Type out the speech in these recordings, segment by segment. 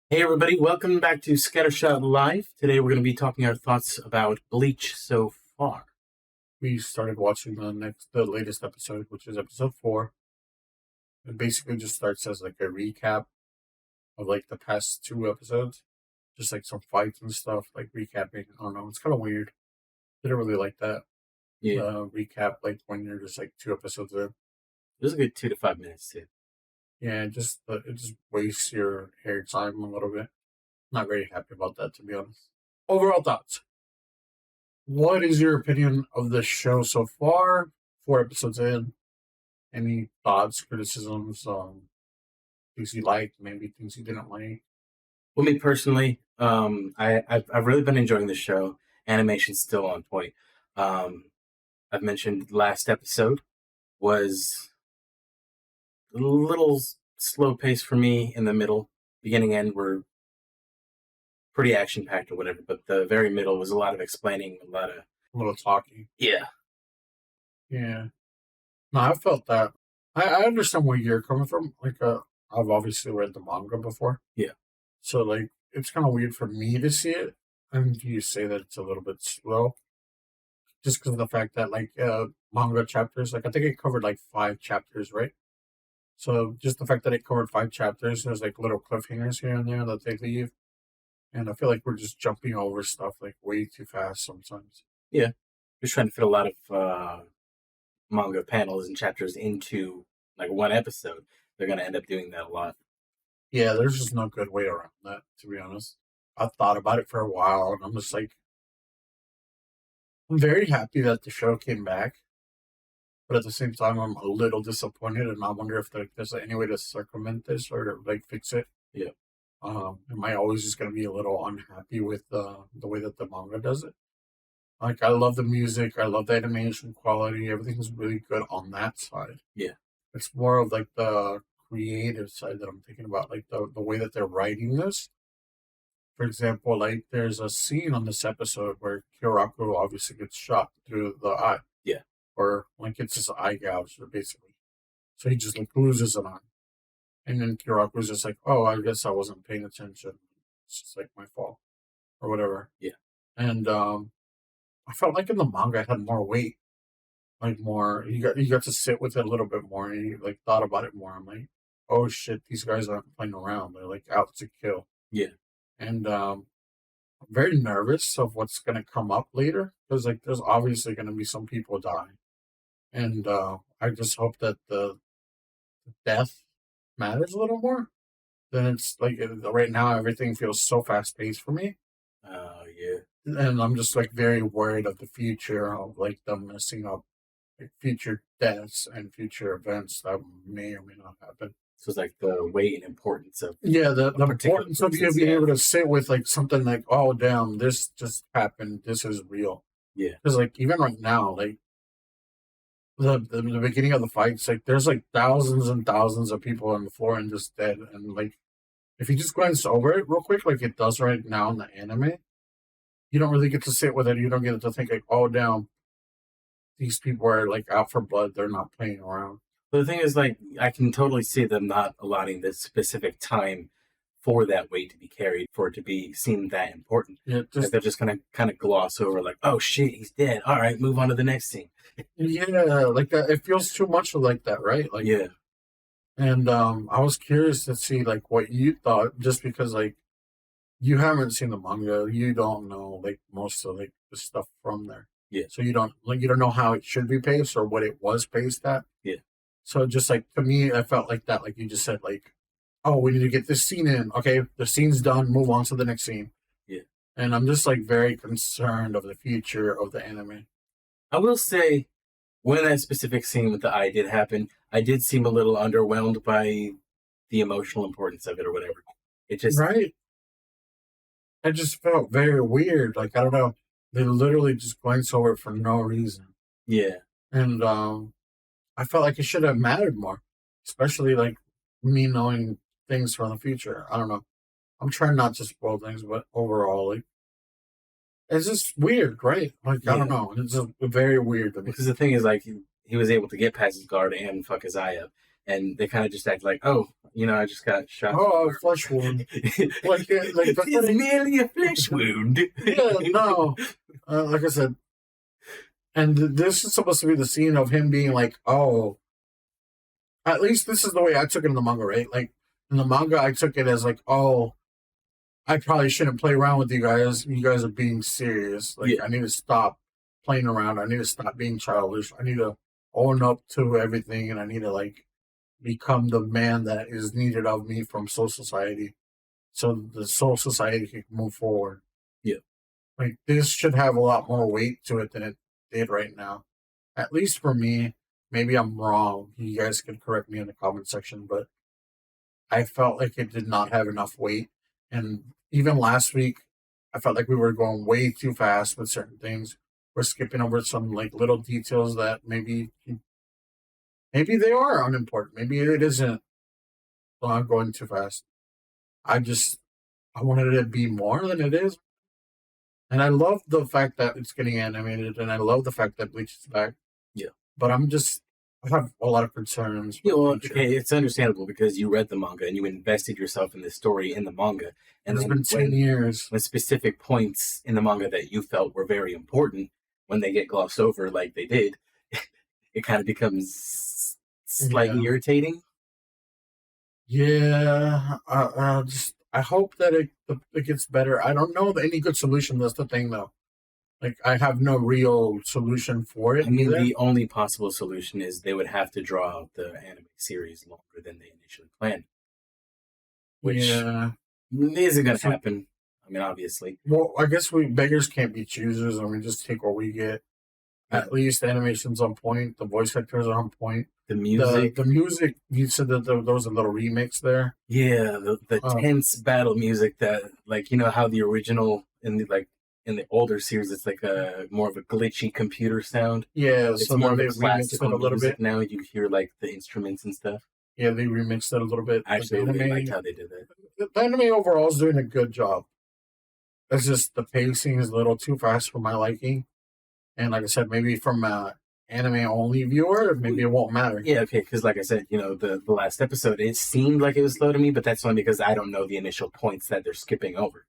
Hey everybody, welcome back to Scattershot Live. Today we're going to be talking our thoughts about Bleach so far. We started watching the latest episode, which is episode 4. It basically just starts as like a recap of like the past 2 episodes, just like some fights and stuff, like recapping. I don't know, it's kind of weird. Didn't really like that. Yeah, Recap like when you're just like 2 episodes in. it was a good 2 to 5 minutes too. Yeah, it just wastes your air time a little bit. Not very happy about that, to be honest. Overall thoughts. What is your opinion of the show so far? 4 episodes in. Any thoughts, criticisms, things you liked, maybe things you didn't like? Well, me personally, I've really been enjoying the show. Animation's still on point. I've mentioned last episode was a little slow pace for me in the middle. Beginning end were pretty action packed or whatever, but the very middle was a lot of explaining, a lot of A little talking. yeah. Yeah. No, I felt that. I understand where you're coming from. I've obviously read the manga before. Yeah. So, like, it's kind of weird for me to see it. And you say that it's a little bit slow. Just because of the fact that, manga chapters, like, I think it covered, like, 5 chapters, right? So, just the fact that it covered 5 chapters, there's, like, little cliffhangers here and there that they leave. And I feel like we're just jumping over stuff, like, way too fast sometimes. Yeah, just trying to fit a lot of manga panels and chapters into like one episode. They're going to end up doing that a lot. Yeah, there's just no good way around that, to be honest. I've thought about it for a while, and I'm just like, I'm very happy that the show came back, but at the same time, I'm a little disappointed, and I wonder if there's any way to circumvent this or to, like, fix it. Yeah. Am I always just gonna be a little unhappy with the way that the manga does it? Like, I love the music, I love the animation quality, everything's really good on that side. Yeah. It's more of like the creative side that I'm thinking about, like the way that they're writing this. For example, like there's a scene on this episode where Kyoraku obviously gets shot through the eye. Yeah. Or like it's his eye gouged, basically. So he just like loses an eye. And then Kyoraku's just like, oh, I guess I wasn't paying attention. It's just like my fault. Or whatever. Yeah. And I felt like in the manga it had more weight. Like more you got to sit with it a little bit more and you like thought about it more. I'm like, oh shit, these guys aren't playing around. They're like out to kill. Yeah. And I'm very nervous of what's going to come up later because like there's obviously going to be some people dying, and I just hope that the death matters a little more. Then it's like right now everything feels so fast paced for me, Yeah. and I'm just like very worried of the future of like them messing up like future deaths and future events that may or may not happen. So it's like the weight and importance of Yeah, the a particular importance of you person's being death. able to sit with like something like, oh damn, this just happened. This is real. Yeah. Because like even right now, like the beginning of the fights, like there's like thousands and thousands of people on the floor and just dead. And like if you just glance over it real quick, like it does right now in the anime, you don't really get to sit with it. You don't get to think like, oh damn, these people are like out for blood. They're not playing around. But the thing is, like, I can totally see them not allotting this specific time for that weight to be carried, for it to be seen that important. Yeah, Like just they're just gonna kind of gloss over, like, oh shit, he's dead. All right, move on to the next scene. yeah, like that. It feels too much like that, right? Like Yeah. and I was curious to see like what you thought, just because like you haven't seen the manga, you don't know like most of like the stuff from there. Yeah. So you don't know how it should be paced or what it was paced at. Yeah. So just like to me, I felt like that, like you just said, like, oh, we need to get this scene in. Okay, the scene's done. Move on to the next scene. Yeah. And I'm just like very concerned of the future of the anime. I will say, when that specific scene with the eye did happen, I did seem a little underwhelmed by the emotional importance of it or whatever. It just, Right? I just felt very weird. Like I don't know, they literally just glanced over it for no reason. yeah, And I felt like it should have mattered more, especially like me knowing things from the future. I don't know. I'm trying not to spoil things, but overall, like it's just weird, right? Like I yeah. don't know. It's just very weird to me. Because the thing is, like, he was able to get past his guard and fuck his eye up. and they kind of just act like, oh, I just got shot. Oh, a flesh wound. It's merely a flesh wound. Yeah, no. Like I said, and this is supposed to be the scene of him being like, oh, at least this is the way I took it in the manga, right? Like, in the manga, I took it as like, oh, I probably shouldn't play around with you guys. You guys are being serious. Like, I need to stop playing around. I need to stop being childish. I need to own up to everything, and I need to, like, become the man that is needed of me from Soul Society, so the Soul Society can move forward. Yeah. Like, this should have a lot more weight to it than it did right now. At least for me. Maybe I'm wrong. You guys can correct me in the comment section, but I felt like it did not have enough weight. And even last week, I felt like we were going way too fast with certain things. We're skipping over some like little details that maybe they are unimportant. Maybe it isn't. So I'm going too fast. I wanted it to be more than it is. And I love the fact that it's getting animated, and I love the fact that Bleach is back. Yeah. But I have a lot of concerns. Yeah, well, okay, it's understandable because you read the manga and you invested yourself in the story in the manga. And it's been 10 years. When specific points in the manga that you felt were very important, when they get glossed over like they did, it kind of becomes slightly irritating. Yeah, I hope that it gets better. I don't know any good solution. That's the thing, though. Like, I have no real solution for it. I mean, the only possible solution is they would have to draw out the anime series longer than they initially planned. Which isn't going to happen. I mean, obviously. Well, I guess beggars can't be choosers, and we just take what we get. At least the animation's on point. The voice actors are on point. The music. The music, you said that there was a little remix there. Yeah, the tense battle music that, like, how the original in the older series, it's like a more of a glitchy computer sound. Yeah, it's so more of a classical a little bit. Now you hear like the instruments and stuff. Yeah, they remixed it a little bit. Actually, I really liked how they did that. The anime overall is doing a good job. It's just the pacing is a little too fast for my liking. And like I said, maybe from an anime-only viewer, maybe it won't matter. Yeah, okay, because like I said, the last episode, it seemed like it was slow to me, but that's only because I don't know the initial points that they're skipping over.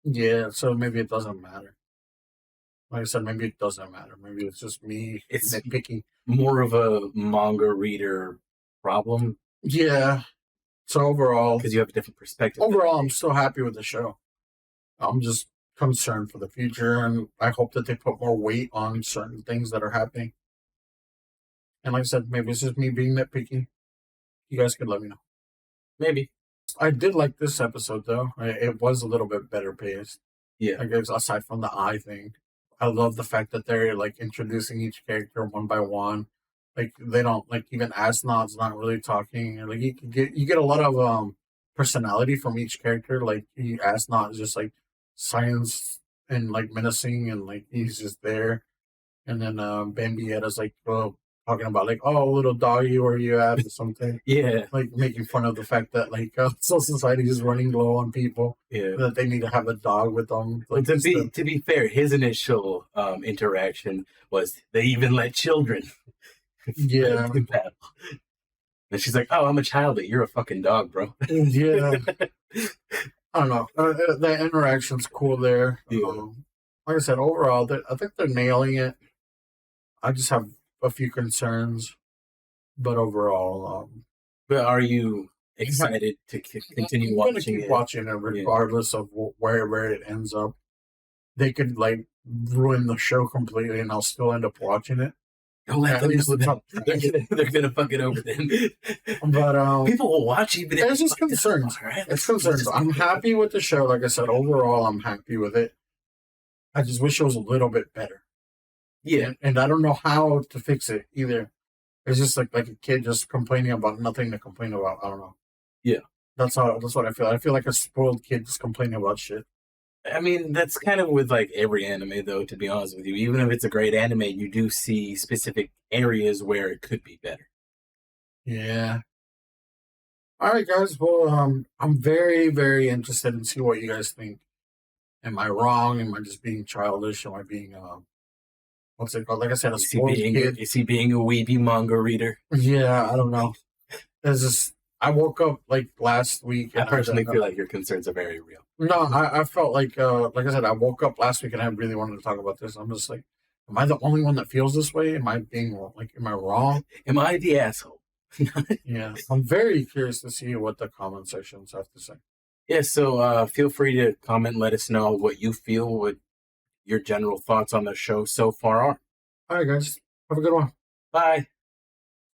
Yeah, so maybe it doesn't matter. Like I said, maybe it doesn't matter. Maybe it's just me nitpicking. More of a manga reader problem. Yeah. So overall, because you have a different perspective. Overall, I'm still happy with the show. I'm just concerned for the future, and I hope that they put more weight on certain things that are happening. And like I said, maybe it's just me being nitpicky. You guys could let me know. Maybe. I did like this episode, though. It was a little bit better paced. Yeah. I guess aside from the eye thing. I love the fact that they're, like, introducing each character one by one. Like, they don't, like, even Asnod's not really talking. Like, you get a lot of personality from each character. Like, Asnod is just, like, science and, like, menacing, and, like, he's just there. And then Bambietta's, like, talking about, like, oh, little doggy, where you at, or something. Yeah. Like, making fun of the fact that, like, Soul Society is running low on people. Yeah. That they need to have a dog with them. Like, to be fair, his initial interaction was they even let children. Yeah. And she's like, oh, I'm a child, but you're a fucking dog, bro. Yeah. I don't know. The interaction's cool there. Yeah. Like I said, overall, I think they're nailing it. I just have a few concerns, but overall, but are you excited to continue watching it? Keep watching it regardless of where it ends up. They could, like, ruin the show completely, and I'll still end up watching it. Don't let them know. They're gonna fuck it over then. But people will watch even if it's just concerns. Right? It's concerns. I'm happy with the show. Like I said, overall, I'm happy with it. I just wish it was a little bit better. Yeah, and I don't know how to fix it either. It's just like a kid just complaining about nothing to complain about. I don't know. Yeah, that's what I feel. I feel like a spoiled kid just complaining about shit. I mean, that's kind of with, like, every anime, though, to be honest with you. Even if it's a great anime, you do see specific areas where it could be better. Yeah. All right, guys. Well, I'm very, very interested in see what you guys think. Am I wrong? Am I just being childish? Am I being what's it called? Like I said, a spoiled kid. Is he being a weeby manga reader? Yeah, I don't know. It's just I woke up like last week, I and personally feel like your concerns are very real. no, I felt like I said, I woke up last week and I really wanted to talk about this. I'm just like, am I the only one that feels this way? Am I being like, am I wrong? Am I the asshole? Yeah, I'm very curious to see what the comment sections have to say. Yeah, so feel free to comment, let us know what you feel, what your general thoughts on the show so far are. All right, guys, have a good one. Bye.